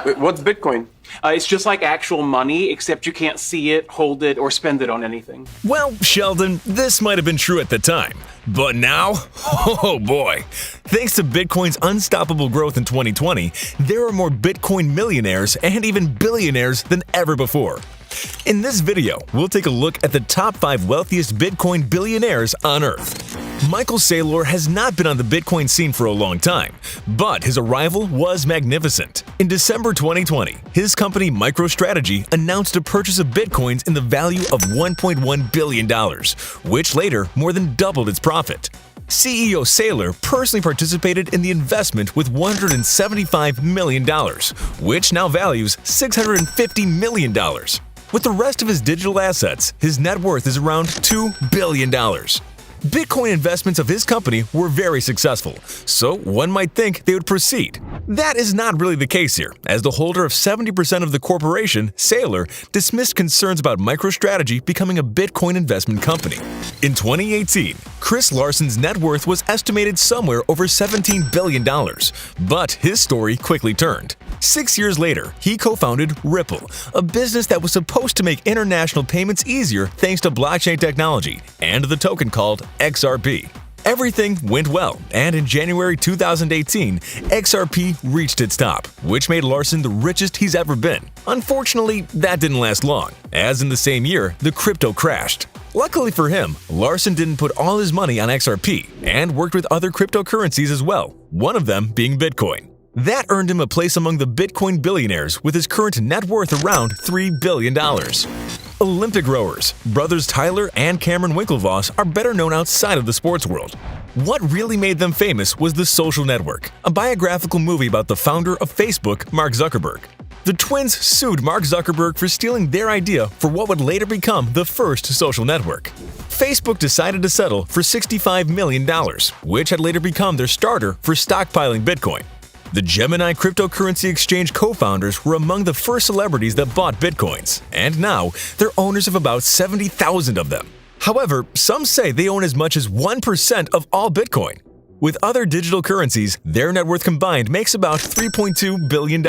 What's Bitcoin? It's just like actual money, except you can't see it, hold it, or spend it on anything. Well, Sheldon, this might have been true at the time. But now, oh boy. Thanks to Bitcoin's unstoppable growth in 2020, there are more Bitcoin millionaires and even billionaires than ever before. In this video, we'll take a look at the top 5 wealthiest Bitcoin billionaires on Earth. Michael Saylor has not been on the Bitcoin scene for a long time, but his arrival was magnificent. In December 2020, his company MicroStrategy announced a purchase of Bitcoins in the value of $1.1 billion, which later more than doubled its profit. CEO Saylor personally participated in the investment with $175 million, which now values $650 million. With the rest of his digital assets, his net worth is around $2 billion. Bitcoin investments of his company were very successful, so one might think they would proceed. That is not really the case here, as the holder of 70% of the corporation, Saylor, dismissed concerns about MicroStrategy becoming a Bitcoin investment company. In 2018, Chris Larson's net worth was estimated somewhere over $17 billion, but his story quickly turned. 6 years later, he co-founded Ripple, a business that was supposed to make international payments easier thanks to blockchain technology and the token called XRP. Everything went well, and in January 2018, XRP reached its top, which made Larson the richest he's ever been. Unfortunately, that didn't last long, as in the same year, the crypto crashed. Luckily for him, Larson didn't put all his money on XRP and worked with other cryptocurrencies as well, one of them being Bitcoin. That earned him a place among the Bitcoin billionaires with his current net worth around $3 billion. Olympic rowers, brothers Tyler and Cameron Winklevoss are better known outside of the sports world. What really made them famous was The Social Network, a biographical movie about the founder of Facebook, Mark Zuckerberg. The twins sued Mark Zuckerberg for stealing their idea for what would later become the first social network. Facebook decided to settle for $65 million, which had later become their starter for stockpiling Bitcoin. The Gemini cryptocurrency exchange co-founders were among the first celebrities that bought Bitcoins, and now they're owners of about 70,000 of them. However, some say they own as much as 1% of all Bitcoin. With other digital currencies, their net worth combined makes about $3.2 billion.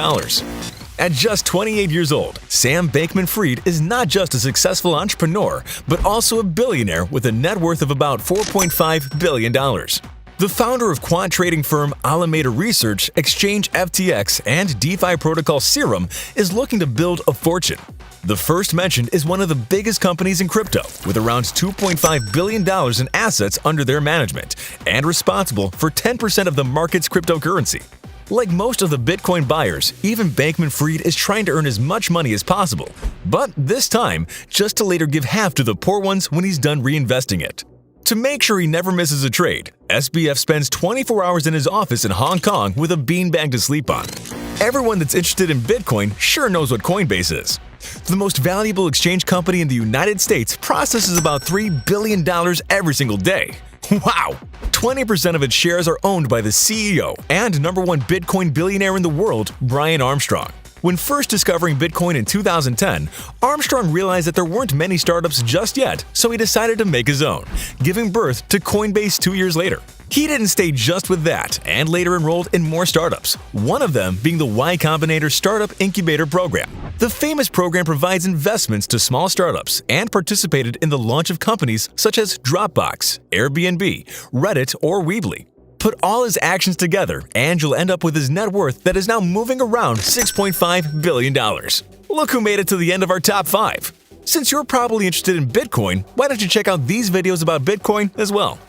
At just 28 years old, Sam Bankman-Fried is not just a successful entrepreneur, but also a billionaire with a net worth of about $4.5 billion. The founder of quant trading firm Alameda Research, Exchange FTX, and DeFi protocol Serum is looking to build a fortune. The first mentioned is one of the biggest companies in crypto, with around $2.5 billion in assets under their management, and responsible for 10% of the market's cryptocurrency. Like most of the Bitcoin buyers, even Bankman-Fried is trying to earn as much money as possible, but this time, just to later give half to the poor ones when he's done reinvesting it. To make sure he never misses a trade, SBF spends 24 hours in his office in Hong Kong with a beanbag to sleep on. Everyone that's interested in Bitcoin sure knows what Coinbase is. The most valuable exchange company in the United States processes about $3 billion every single day. Wow! 20% of its shares are owned by the CEO and #1 Bitcoin billionaire in the world, Brian Armstrong. When first discovering Bitcoin in 2010, Armstrong realized that there weren't many startups just yet, so he decided to make his own, giving birth to Coinbase 2 years later. He didn't stay just with that and later enrolled in more startups, one of them being the Y Combinator Startup Incubator Program. The famous program provides investments to small startups and participated in the launch of companies such as Dropbox, Airbnb, Reddit, or Weebly. Put all his actions together, and you'll end up with his net worth that is now moving around $6.5 billion. Look who made it to the end of our top 5. Since you're probably interested in Bitcoin, why don't you check out these videos about Bitcoin as well?